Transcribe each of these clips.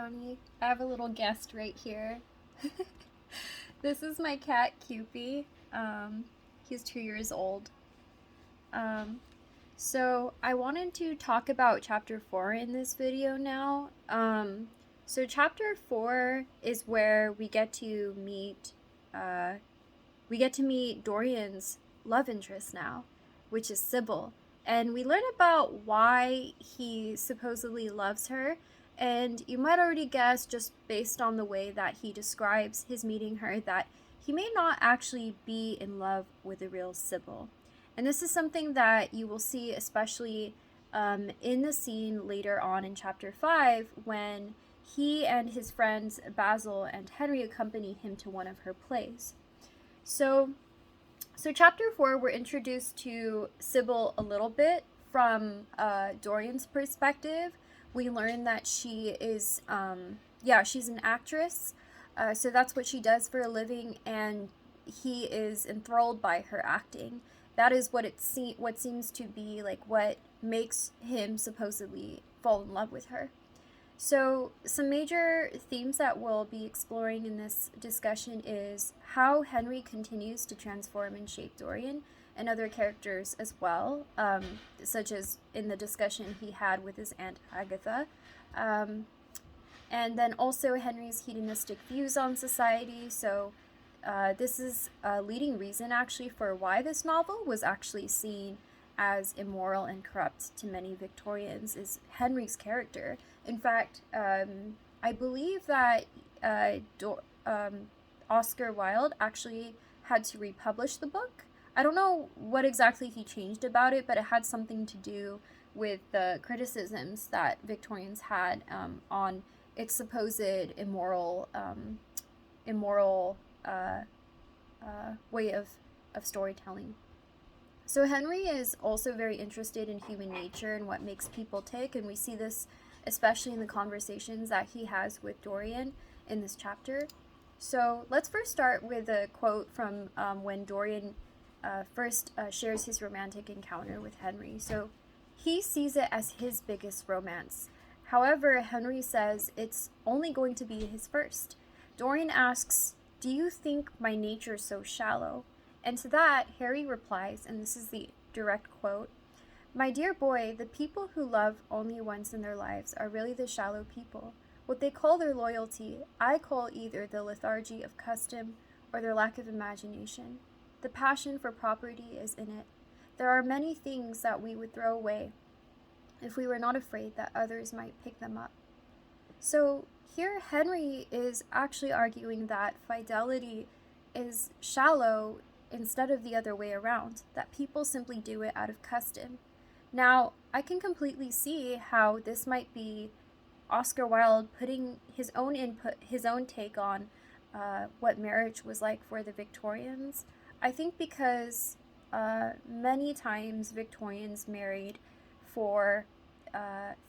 Brownie. I have a little guest right here. This is my cat, Cupie. He's 2 years old. Um, so I wanted to talk about chapter 4 in this video now. So chapter 4 is where uh, we get to meet Dorian's love interest now, which is Sybil. And we learn about why he supposedly loves her. And you might already guess, just based on the way that he describes his meeting her, that he may not actually be in love with the real Sybil. And this is something that you will see, especially in the scene later on in chapter 5, when he and his friends Basil and Henry accompany him to one of her plays. So, chapter 4, we're introduced to Sybil a little bit from Dorian's perspective. We learn that she is, she's an actress. So that's what she does for a living, and he is enthralled by her acting. That is what seems to be like what makes him supposedly fall in love with her. So, some major themes that we'll be exploring in this discussion is how Henry continues to transform and shape Dorian and other characters as well, such as in the discussion he had with his Aunt Agatha. And then also Henry's hedonistic views on society. So, this is a leading reason actually for why this novel was actually seen as immoral and corrupt to many Victorians, is Henry's character. In fact, I believe that Oscar Wilde actually had to republish the book. I don't know what exactly he changed about it, but it had something to do with the criticisms that Victorians had on its supposed immoral way of storytelling. So Henry is also very interested in human nature and what makes people tick, and we see this especially in the conversations that he has with Dorian in this chapter. So let's first start with a quote from when Dorian first shares his romantic encounter with Henry. So he sees it as his biggest romance. However, Henry says it's only going to be his first. Dorian asks, "Do you think my nature's so shallow?" And to that, Harry replies, and this is the direct quote, "My dear boy, the people who love only once in their lives are really the shallow people. What they call their loyalty, I call either the lethargy of custom or their lack of imagination. The passion for property is in it. There are many things that we would throw away if we were not afraid that others might pick them up." So here Henry is actually arguing that fidelity is shallow instead of the other way around, that people simply do it out of custom. Now, I can completely see how this might be Oscar Wilde putting his own input, his own take on what marriage was like for the Victorians. I think because many times Victorians married for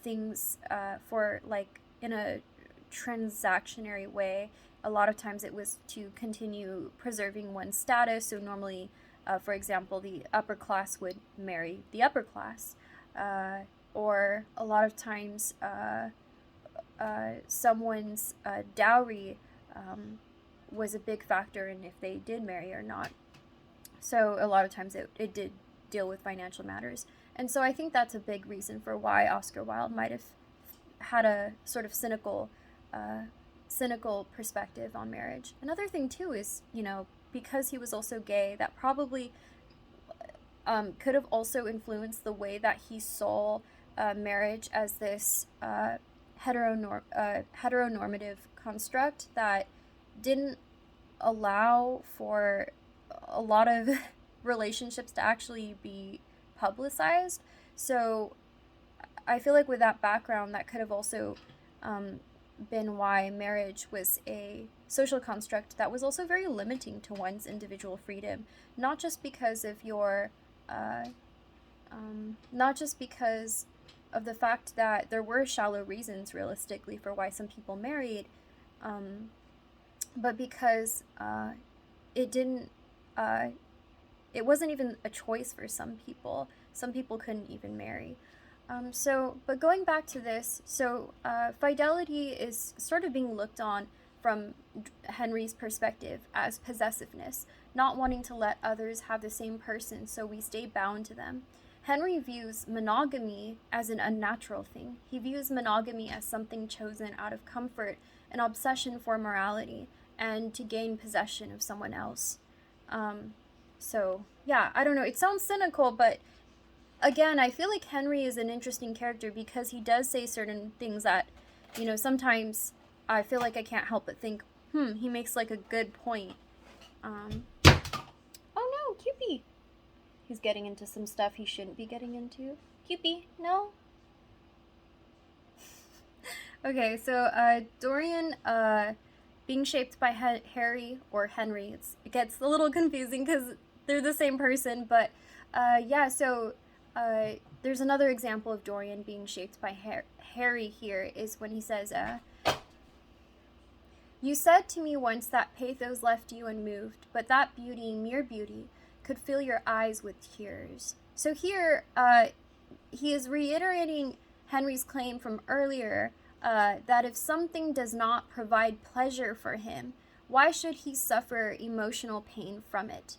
things for like in a transactionary way. A lot of times it was to continue preserving one's status. So normally, for example, the upper class would marry the upper class. Or a lot of times someone's dowry was a big factor in if they did marry or not. So a lot of times it did deal with financial matters. And so I think that's a big reason for why Oscar Wilde might have had a sort of cynical perspective on marriage. Another thing too is, because he was also gay, that probably could have also influenced the way that he saw marriage as this heteronormative construct that didn't allow for a lot of relationships to actually be publicized. So I feel like with that background, that could have also been why marriage was a social construct that was also very limiting to one's individual freedom, not just because of the fact that there were shallow reasons realistically for why some people married, but because it didn't it wasn't even a choice for some people. Some people couldn't even marry. But going back to this, fidelity is sort of being looked on from Henry's perspective as possessiveness, not wanting to let others have the same person, so we stay bound to them. Henry views monogamy as an unnatural thing. He views monogamy as something chosen out of comfort, an obsession for morality, and to gain possession of someone else. Yeah, I don't know. It sounds cynical, but again, I feel like Henry is an interesting character because he does say certain things that, sometimes I feel like I can't help but think, he makes like a good point. Oh no, Cupie! He's getting into some stuff he shouldn't be getting into. Cupie, no? Okay, so Dorian being shaped by Harry or Henry, it gets a little confusing because they're the same person, but there's another example of Dorian being shaped by Harry here is when he says, "You said to me once that pathos left you unmoved, but that beauty, mere beauty, could fill your eyes with tears." So here, he is reiterating Henry's claim from earlier that if something does not provide pleasure for him, why should he suffer emotional pain from it?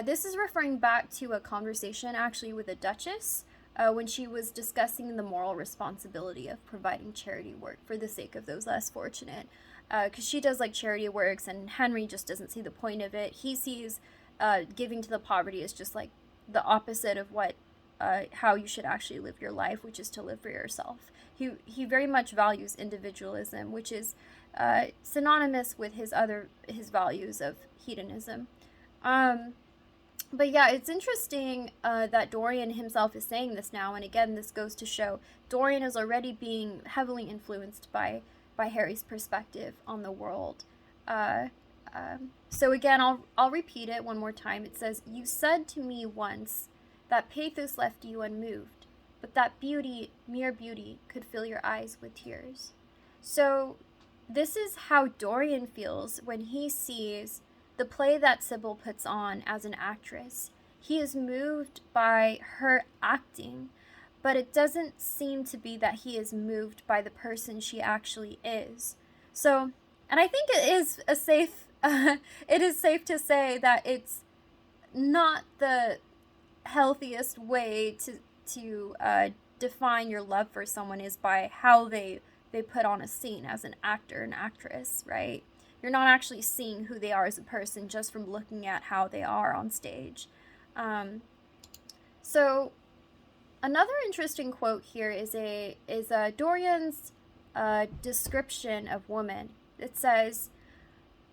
This is referring back to a conversation actually with a duchess when she was discussing the moral responsibility of providing charity work for the sake of those less fortunate. Because she does like charity works and Henry just doesn't see the point of it. He sees giving to the poverty as just like the opposite of what how you should actually live your life, which is to live for yourself. He very much values individualism, which is synonymous with his values of hedonism. But yeah, it's interesting that Dorian himself is saying this now, and again, this goes to show Dorian is already being heavily influenced by Harry's perspective on the world. So again, I'll repeat it one more time. It says, "You said to me once that pathos left you unmoved, but that beauty, mere beauty, could fill your eyes with tears." So this is how Dorian feels when he sees the play that Sybil puts on as an actress. He is moved by her acting, but it doesn't seem to be that he is moved by the person she actually is. So, and I think it is safe to say that it's not the healthiest way to define your love for someone is by how they put on a scene as an actor and actress, right? You're not actually seeing who they are as a person just from looking at how they are on stage. So another interesting quote here is Dorian's description of woman. It says,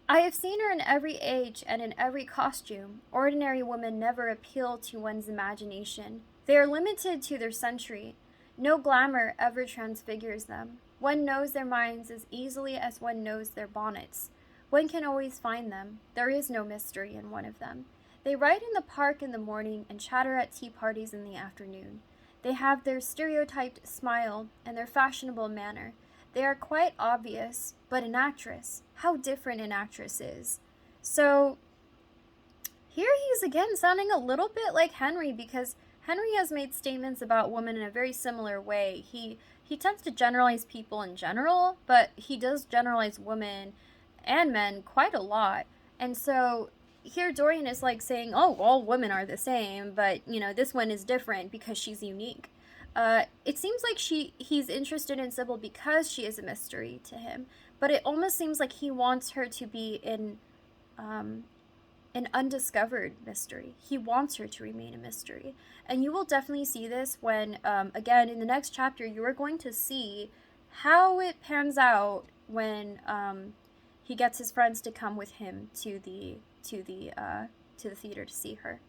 "I have seen her in every age and in every costume. Ordinary women never appeal to one's imagination. They are limited to their century. No glamour ever transfigures them. One knows their minds as easily as one knows their bonnets. One can always find them. There is no mystery in one of them. They ride in the park in the morning and chatter at tea parties in the afternoon. They have their stereotyped smile and their fashionable manner. They are quite obvious, but an actress, how different an actress is." So here he's again sounding a little bit like Henry, because Henry has made statements about women in a very similar way. He tends to generalize people in general, but he does generalize women and men quite a lot. And so here Dorian is like saying, oh, all women are the same, but this one is different because she's unique. It seems like he's interested in Sybil because she is a mystery to him, but it almost seems like he wants her to be an undiscovered mystery. He wants her to remain a mystery. And you will definitely see this when, again, in the next chapter, you are going to see how it pans out when he gets his friends to come with him to the theater to see her.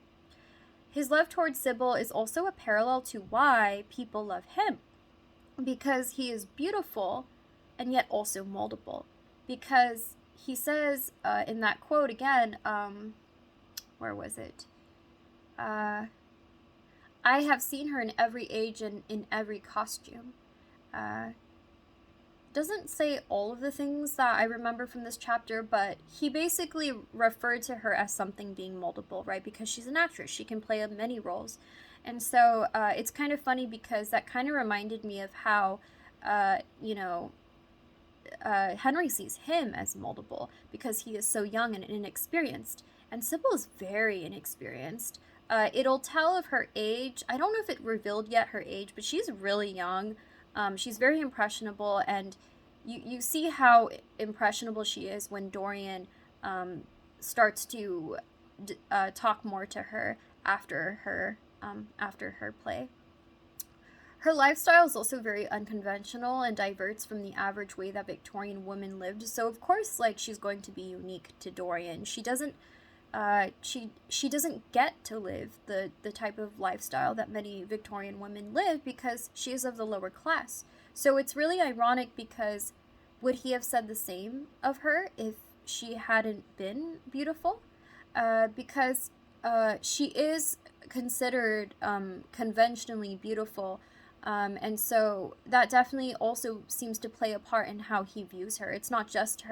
His love towards Sybil is also a parallel to why people love him, because he is beautiful and yet also moldable. Because he says in that quote again, where was it? "I have seen her in every age and in every costume." Doesn't say all of the things that I remember from this chapter, but he basically referred to her as something being moldable, right? Because she's an actress, she can play many roles. And so it's kind of funny because that kind of reminded me of how, you know, Henry sees him as moldable because he is so young and inexperienced. And Sybil is very inexperienced. It'll tell of her age. I don't know if it revealed yet her age, but she's really young. She's very impressionable, and you see how impressionable she is when Dorian starts to talk more to her after her play. Her lifestyle is also very unconventional and diverts from the average way that Victorian women lived. So of course, like, she's going to be unique to Dorian. She doesn't get to live the type of lifestyle that many Victorian women live because she is of the lower class. So it's really ironic because would he have said the same of her if she hadn't been beautiful? Because she is considered conventionally beautiful. And so that definitely also seems to play a part in how he views her. It's not just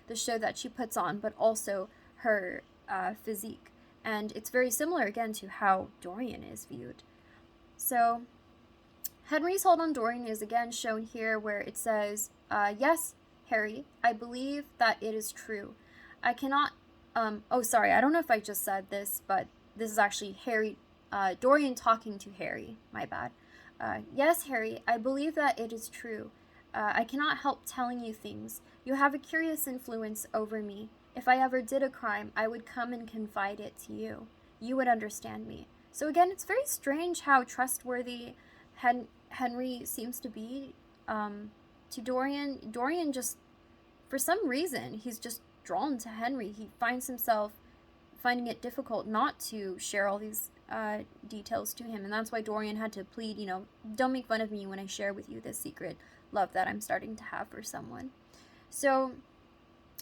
the show that she puts on, but also her physique. And it's very similar, again, to how Dorian is viewed. So Henry's hold on Dorian is again shown here where it says, yes, Harry, I believe that it is true. I cannot, oh, sorry, I don't know if I just said this, but this is actually Dorian talking to Harry, my bad. Yes, Harry, I believe that it is true. I cannot help telling you things. You have a curious influence over me. If I ever did a crime, I would come and confide it to you. You would understand me. So again, it's very strange how trustworthy Henry seems to be to Dorian. Dorian just, for some reason, he's just drawn to Henry. He finds himself finding it difficult not to share all these details to him, and that's why Dorian had to plead, don't make fun of me when I share with you this secret love that I'm starting to have for someone. So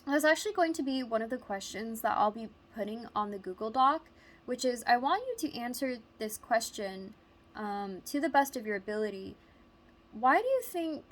that's actually going to be one of the questions that I'll be putting on the Google Doc, which is I want you to answer this question to the best of your ability. Why do you think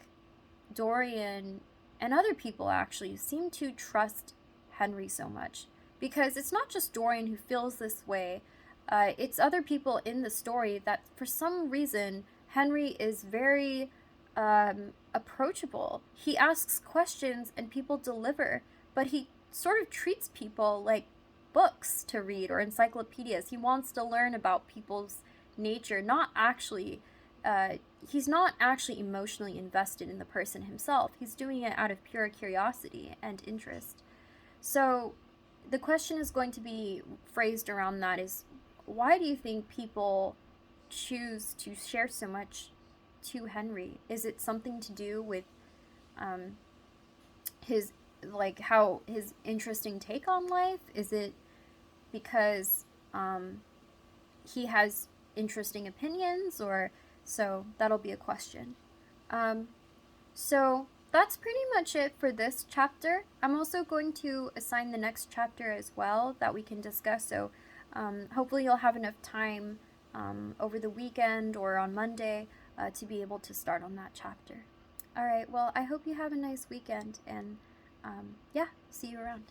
Dorian and other people actually seem to trust Henry so much? Because it's not just Dorian who feels this way. It's other people in the story that for some reason Henry is very approachable. He asks questions and people deliver, but he sort of treats people like books to read or encyclopedias. He wants to learn about people's nature, he's not actually emotionally invested in the person himself. He's doing it out of pure curiosity and interest. So the question is going to be phrased around that is, why do you think people choose to share so much to Henry? Is it something to do with his interesting take on life? Is it because he has interesting opinions? Or so that'll be a question. So that's pretty much it for this chapter. I'm also going to assign the next chapter as well that we can discuss. So hopefully you'll have enough time over the weekend or on Monday to be able to start on that chapter. All right, well, I hope you have a nice weekend, and yeah, see you around.